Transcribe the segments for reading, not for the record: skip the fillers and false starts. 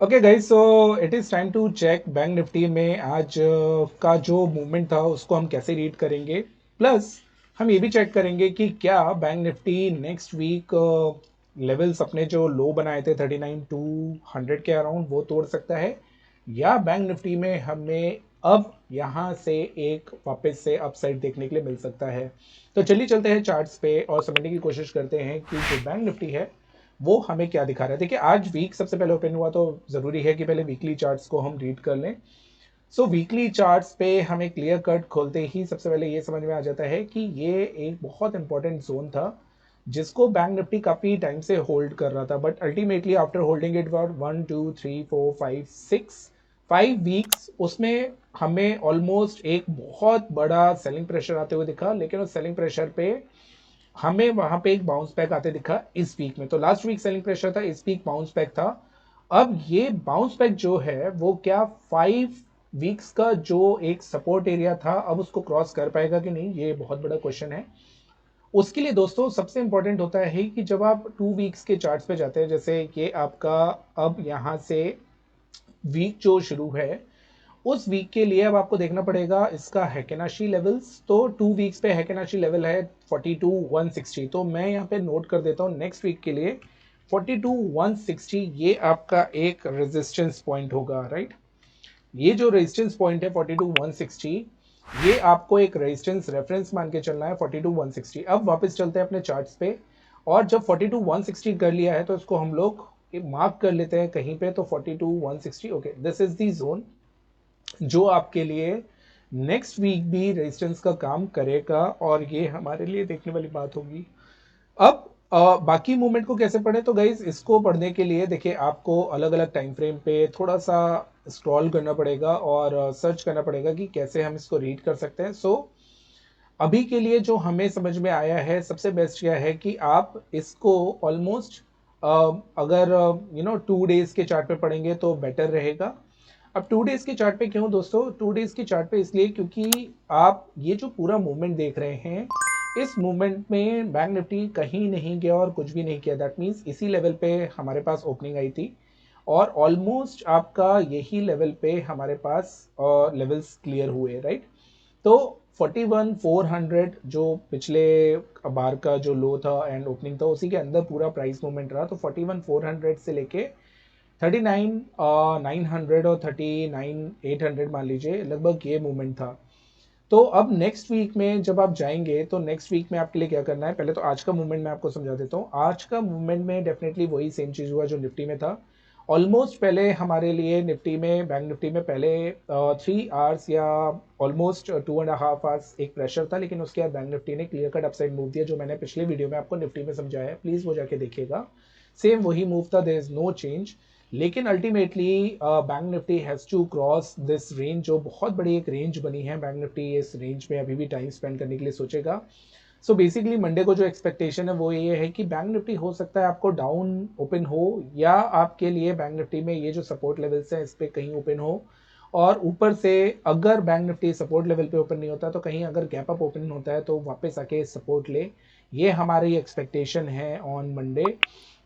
Okay guys, so it is time to check Bank Nifty में आज का जो मूवमेंट था उसको हम कैसे रीड करेंगे। प्लस हम ये भी चेक करेंगे कि क्या Bank Nifty next week levels अपने जो लो बनाए थे 39,200 के अराउंड वो तोड़ सकता है, या बैंक निफ्टी में हमें अब यहाँ से एक वापस से अपसाइड देखने के लिए मिल सकता है। तो चलिए चलते हैं चार्ट्स पे और समझने की कोशिश करते हैं कि जो बैंक निफ्टी है वो हमें क्या दिखा रहा है। देखिए आज वीक सबसे पहले ओपन हुआ तो ज़रूरी है कि पहले वीकली चार्ट्स को हम रीड कर लें। सो वीकली चार्ट्स पे हमें क्लियर कट खोलते ही सबसे पहले ये समझ में आ जाता है कि ये एक बहुत इंपॉर्टेंट जोन था जिसको बैंक निफ्टी काफ़ी टाइम से होल्ड कर रहा था, but ultimately after holding it for 1 2 3 4 5 6 5 weeks उसमें हमें ऑलमोस्ट एक बहुत बड़ा सेलिंग प्रेशर आते हुए दिखा, लेकिन उस सेलिंग प्रेशर पे हमें वहां पे एक बाउंस बैक आते दिखा इस वीक में। तो लास्ट वीक सेलिंग प्रेशर था, इस वीक बाउंस बैक था। अब ये बाउंस बैक जो है वो क्या 5 वीक्स का जो एक सपोर्ट एरिया था अब उसको क्रॉस कर पाएगा कि नहीं, ये बहुत बड़ा क्वेश्चन है। उसके लिए दोस्तों सबसे इंपॉर्टेंट होता है कि जब आप 2 वीक्स के चार्ट्स पे जाते हैं, जैसे ये आपका अब यहाँ से वीक जो शुरू है उस वीक के लिए अब आपको देखना पड़ेगा इसका हैकेनाशी लेवल्स। तो 2 वीक्स पे हैकेनाशी लेवल है 42,160, तो मैं यहाँ पे नोट कर देता हूँ नेक्स्ट वीक के लिए 42,160 ये आपका एक रेजिस्टेंस पॉइंट होगा, राइट। ये जो रेजिस्टेंस पॉइंट है 42,160 ये आपको एक रेजिस्टेंस रेफरेंस मान के चलना है 42,160। अब वापस चलते हैं अपने चार्ट्स पे, और जब 42,160 कर लिया है तो इसको हम लोग मार्क कर लेते हैं कहीं पे। तो 42,160 okay, this is the zone जो आपके लिए नेक्स्ट वीक भी रेजिस्टेंस का काम करेगा, और ये हमारे लिए देखने वाली बात होगी। अब बाकी मूवमेंट को कैसे पढ़े, तो गाइज इसको पढ़ने के लिए देखिए आपको अलग अलग टाइम फ्रेम पे थोड़ा सा स्क्रॉल करना पड़ेगा और सर्च करना पड़ेगा कि कैसे हम इसको रीड कर सकते हैं। सो अभी के लिए जो हमें समझ में आया है सबसे बेस्ट क्या है कि आप इसको ऑलमोस्ट अगर 2 डेज के चार्ट पे पढ़ेंगे तो बेटर रहेगा। अब 2 डेज के चार्ट पे क्यों दोस्तों, 2 डेज के चार्ट पे इसलिए क्योंकि आप ये जो पूरा मूवमेंट देख रहे हैं इस मूवमेंट में बैंक निफ्टी कहीं नहीं गया और कुछ भी नहीं किया। दैट मीन्स इसी लेवल पे हमारे पास ओपनिंग आई थी और ऑलमोस्ट आपका यही लेवल पे हमारे पास लेवल्स क्लियर हुए, राइट। तो 41,400 जो पिछले बार का जो लो था एंड ओपनिंग था उसी के अंदर पूरा प्राइस मूवमेंट रहा। तो 41,400 से लेके 39,900 और 39,800 मान लीजिए लगभग ये मूवमेंट था। तो अब नेक्स्ट वीक में जब आप जाएंगे तो नेक्स्ट वीक में आपके लिए क्या करना है, पहले तो आज का मूवमेंट मैं आपको समझा देता हूँ। आज का मूवमेंट में डेफिनेटली वही सेम चीज़ हुआ जो निफ्टी में था। ऑलमोस्ट पहले हमारे लिए निफ्टी में बैंक निफ्टी में पहले 3 आवर्स या ऑलमोस्ट 2.5 आवर्स एक प्रेशर था, लेकिन उसके बाद बैंक निफ्टी ने क्लियर कट अपसाइड मूव दिया जो मैंने पिछले वीडियो में आपको निफ्टी में समझाया है, प्लीज़ वो जाके देखिएगा। सेम वही मूव था, देयर इज नो चेंज। लेकिन ultimately Bank Nifty has to cross this range, जो बहुत बड़ी एक रेंज बनी है। बैंक निफ्टी इस रेंज में अभी भी टाइम स्पेंड करने के लिए सोचेगा। सो बेसिकली मंडे को जो एक्सपेक्टेशन है वो ये है कि बैंक निफ्टी हो सकता है आपको डाउन ओपन हो, या आपके लिए बैंक निफ्टी में ये जो सपोर्ट लेवल्स हैं इस पर कहीं ओपन हो। और ऊपर से अगर बैंक निफ्टी सपोर्ट लेवल पे ओपन नहीं होता तो कहीं अगर गैप अप ओपन होता है तो वापस आके सपोर्ट ले। ये हमारी एक्सपेक्टेशन है ऑन मंडे।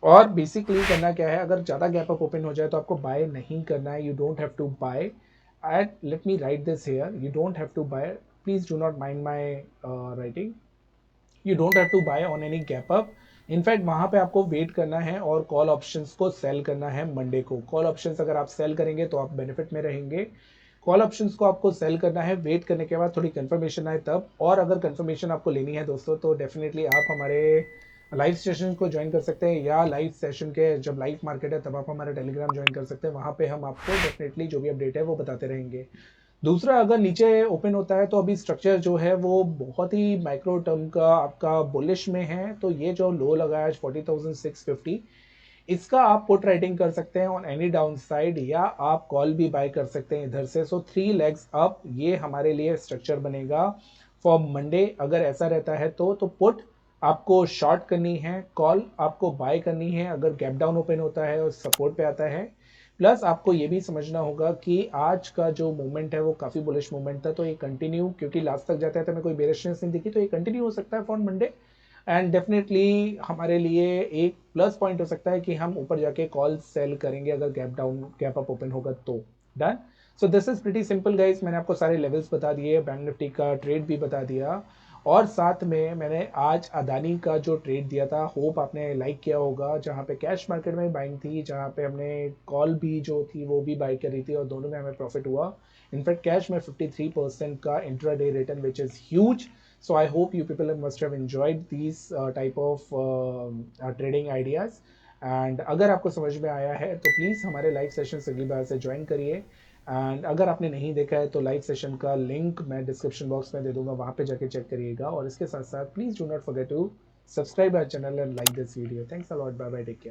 और बेसिकली करना क्या है, अगर ज़्यादा गैप अप ओपन हो जाए तो आपको बाय नहीं करना है। You don't have to buy at, let me write this here, you don't have to buy, please do not mind my writing. You don't have to buy on any gap up. In fact वहां पे आपको wait करना है और call options को cell करना है Monday को। कॉल ऑप्शंस अगर आप सेल करेंगे तो आप बेनिफिट में रहेंगे। कॉल ऑप्शंस को आपको सेल करना है, वेट करने के बाद थोड़ी कंफर्मेशन आए तब। और अगर कंफर्मेशन आपको लेनी है दोस्तों तो डेफिनेटली आप हमारे लाइव सेशन को ज्वाइन कर सकते हैं, या लाइव सेशन के जब लाइव मार्केट है तब आप हमारा टेलीग्राम ज्वाइन कर सकते हैं। वहाँ पे हम आपको डेफिनेटली जो भी अपडेट है वो बताते रहेंगे। दूसरा, अगर नीचे ओपन होता है तो अभी स्ट्रक्चर जो है वो बहुत ही माइक्रो टर्म का आपका बुलिश में है। तो ये जो लो लगा है 40,650, इसका आप पुट राइटिंग कर सकते हैं ऑन एनी डाउन साइड, या आप कॉल भी बाय कर सकते हैं इधर से। सो 3 लेग्स अप ये हमारे लिए स्ट्रक्चर बनेगा फॉर मंडे। अगर ऐसा रहता है तो पुट आपको शॉर्ट करनी है, कॉल आपको बाय करनी है अगर गैप डाउन ओपन होता है और सपोर्ट पे आता है। प्लस आपको ये भी समझना होगा कि आज का जो मूवमेंट है वो काफ़ी बुलिश मूवमेंट था, तो ये कंटिन्यू, क्योंकि लास्ट तक जाता है तो हमें कोई बेरिशनेस नहीं दिखी, तो ये कंटिन्यू हो सकता है फॉर मंडे। एंड डेफिनेटली हमारे लिए एक प्लस पॉइंट हो सकता है कि हम ऊपर जाके कॉल सेल करेंगे अगर गैप अप ओपन होगा तो। Done. So this is pretty simple guys, मैंने आपको सारे लेवल्स बता दिए, बैंक निफ्टी का ट्रेड भी बता दिया, और साथ में मैंने आज अदानी का जो ट्रेड दिया था, होप आपने लाइक किया होगा, जहाँ पे कैश मार्केट में बाइंग थी, जहाँ पे हमने कॉल भी जो थी वो भी बाई करी थी और दोनों में हमें प्रॉफिट हुआ। इनफैक्ट कैश में 53% का intraday return which is huge. So I hope you people must have enjoyed these type of trading ideas. And अगर आपको समझ में आया है तो प्लीज़ हमारे लाइव सेशन अगली बार से ज्वाइन करिए। एंड अगर आपने नहीं देखा है तो लाइव सेशन का लिंक मैं डिस्क्रिप्शन बॉक्स में दे दूंगा, वहाँ पे जाके चेक करिएगा। और इसके साथ साथ please do not forget to subscribe our channel and like this video. Thanks a lot, bye bye, take care.